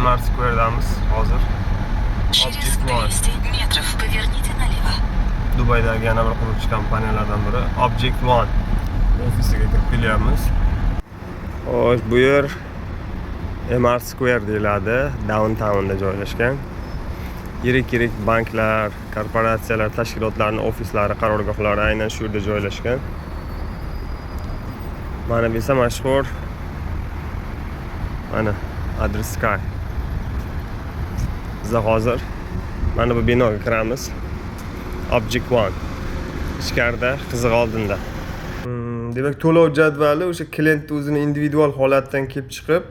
MR Square'damiz hozir. Через 200 метров поверните налево. Dubaydagi yana bir quruvchi kompaniyalardan biri Object One ofisiga kirib kelyapmiz. Xo'sh, bu yer MR Square deyiladi, downtownda joylashgan. Yirik banklar, korporatsiyalar, tashkilotlarning ofislari, qarorgohlari aynan shu yerda joylashgan. Mana bu esa mashhur mana Adris Sky. Biz hozir mana bu binoga kiramiz. Object One. Ichkarida qiziq oldinda. Demak, to'lov jadvali o'sha klient o'zini individual holatdan kelib chiqib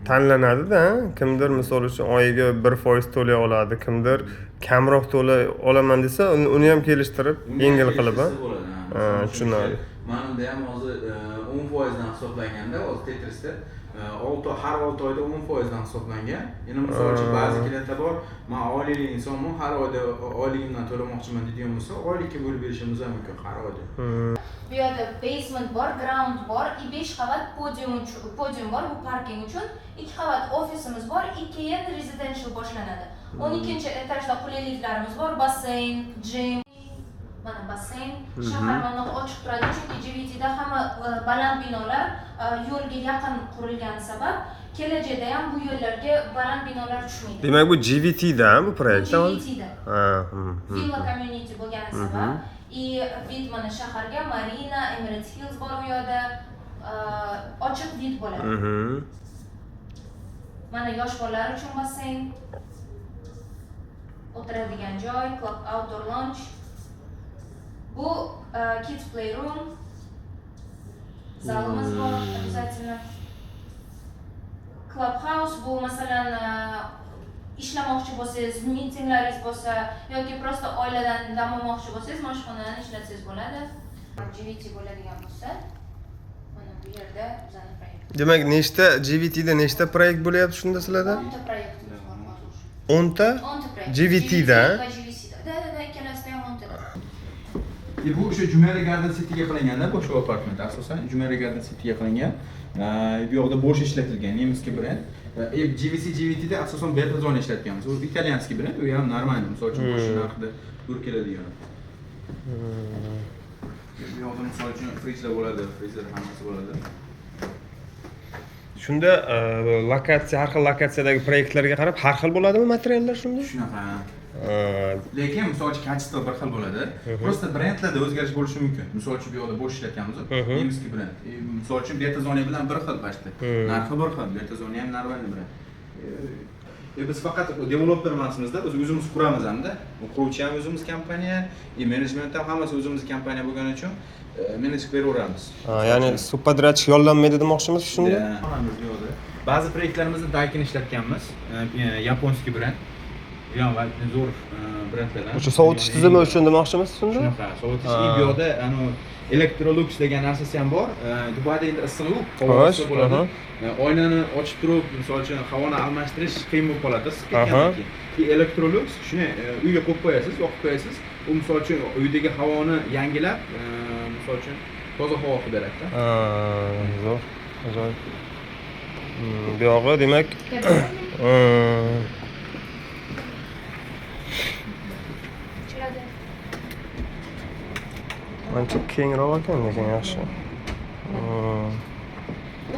tanlanadi-da. Kimdir misol uchun oyiga 1% to'lay oladi, kimdir kamroq to'lay olaman desa, uni ham kelishtirib, yengil qilib, tushunadi. Menimda ham hozir 10% dan hisoblanganda, hozir Tetrisda har 6 oyda 10% dan hisoblangan. Yana misol uchun ba'zi klientlar bor, men oilaviy insonman, har oyda oyligimdan to'lamoqchiman deydigan bo'lsa, oylikka bo'lib berishimiz ham mumkin har oyda. Bu yerda basement bor, ground bor, 5 qavat podium bor, bu parking uchun, 2 qavat ofisimiz bor, keyin residential boshlanadi. 12-etajda qulayliklarimiz bor, basseyn, gym, mana basseyn, shahar mana ochiq turadi, chunki GVTda hamma baland binolar yo'lga yaqin qurilgani sabab kelajakda ham bu yo'llarga baland binolar tushmaydi. Demak, bu GVTda bu proyekt, GVTda. Villa community bo'lgani sabab vid mana shaharga, Marina, Emirates Hills bor u yerda, ochiq vid bo'ladi. Mana yosh bolalar uchun basseyn, o'tiradigan joy, club, outdoor lounge. Bu kids playroom, zalimiz bor, обязательно. Clubhouse bu masalan ishlamoqchi bo'lsangiz, mitinglaringiz bo'lsa yoki prosta oiladan dam olmoqchi bo'lsangiz, mashxonani ishlatsangiz bo'ladi. GVT bo'ladigan bo'lsa, mana bu yerda bizning proyekt. Demak, nechta GVTda nechta proyekt bo'lyapti shunda sizlarda? 10 ta proyektimiz bor hozir. 10 ta? 10 ta proyekt. GVTda? Da, ikkalasida ham 10 ta. Bu o'sha Jumeirah Garden City'ga qilinganda, boshqa apartment asosan Jumeirah Garden City'ga qilingan. Bu yoqda bo'sh ishlatilgan nemisskiy brend. GVTda asosan beta zona ishlatganmiz. U italyanskiy brend, u ham normal, misol uchun bo'sh narxda tur keladigan. Bu yoqda misol uchun frijlar bo'ladi, frijlar hammasi bo'ladi. Shunda lokatsiya, har xil lokatsiyadagi proyektlarga qarab har xil bo'ladimi materiallar shunda? Shunaqa. Lekin misol uchun kачество bir xil bo'ladi. Просто brendlarda o'zgarish bo'lishi mumkin. Misol uchun bu yoqda bo'sh ishlatganmiz, nemisskiy brend. Misol uchun beta zona bilan bir xil bashta. Narxi bir xil, beta zona ham normal brend. Biz faqat developer emasmizda, o'zimiz quramiz hamda. Quruvchi ham o'zimiz kompaniya, menejment ham hammasi o'zimiz kompaniya bo'lgani uchun menej beraveramiz. Ya'ni subpodrachik yollanmaydi demoqchimiz shunda? Ba'zi proyektlarimizda Daikin ishlatganmiz, yaponskiy brend. Yo'q, zo'r brendlardan. O'sha sovutish tizimi uchun demoqchimiz shunda? Shunaqa, sovutish. Bu yoqda Electrolux degan narsasi ham bor. Dubayda endi issiq havo bo'ladi. Oynani ochib turib, misol uchun havoni almashtirish qiyin bo'lib qoladi, issiq ketgandan keyin. Electrolux shuni uyga qo'yib qo'yasiz, yoqib qo'yasiz. U misol uchun uydagi havoni yangilab, misol uchun toza havo qilib beradi. Zo'r. Ajoyib. Bu yog'i demak ancha kengroq ekan, lekin yaxshi.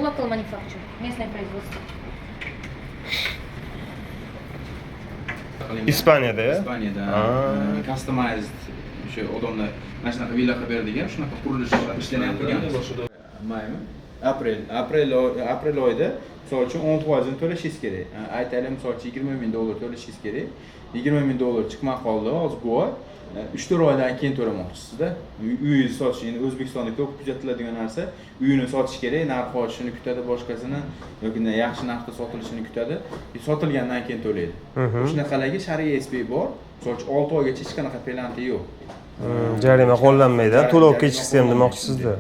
Local manufacture, местное производство. Ispaniyada-ya? Ispaniyada. Customized o'sha odamlar mana shunaqa villa qilib beradigan, shunaqa qurilish ishlarni ham qilganmiz. Maymi? Aprel oyida misol uchun 10% to'lashingiz kerak. Aytaylik, misol uchun $20,000 to'lashingiz kerak. $20,000 chiqmay qoldi, hozir bu oy 3-4 oydan keyin to'lamoqchisizda. Uyingizni sotish, endi O'zbekistonda ko'p kuzatiladigan narsa, uyini sotish kerak, narxi oshishini kutadi, boshqasini yoki yaxshi narxda sotilishini kutadi. Sotilgandan keyin to'laydi. Shunaqalarga shariy SP bor. Misol uchun 6 oygacha hech qanaqa penalti yo'q. Jarima qo'llanmaydi, to'lov kechiksa ham demoqchisizda.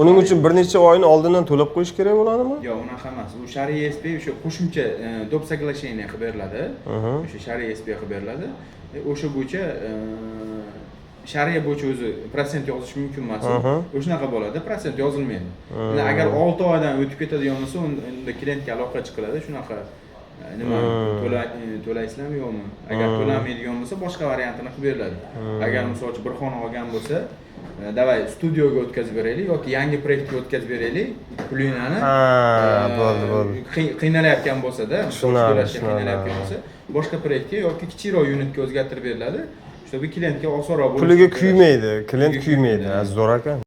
Uning uchun bir necha oyni oldindan to'lab qo'yish kerak bo'ladimi? Yo'q, unaqa emas. U shariy SP o'sha qo'shimcha do'p soglasheniya qilib beriladi. O'sha shariy SP qilib beriladi. O'sha bo'yicha shariya bo'yicha o'zi prosent yozish mumkin emas. O'shanaqa bo'ladi, prosent yozilmaydi. Agar 6 oydan o'tib ketadigan bo'lsa, unda klientga aloqa chiqiladi, shunaqa nima to'laysizlarmi yo'qmi? Agar to'lanmaydigan bo'lsa, boshqa variantini qilib beriladi. Agar misol uchun bir xona olgan bo'lsa, davay studioga o'tkazib beraylik yoki yangi proyektga o'tkazib beraylik, pulinglarni. Bo'ldi. Qiynalayotgan bo'lsa-da, Tushunarli. qiynalayotgan bo'lsa, boshqa proyektga yoki kichikroq unitga o'zgartirib beriladi. Shu klientga osonroq bo'lishi. Puliga kuymaydi, klient kuymaydi. Zo'r ekan.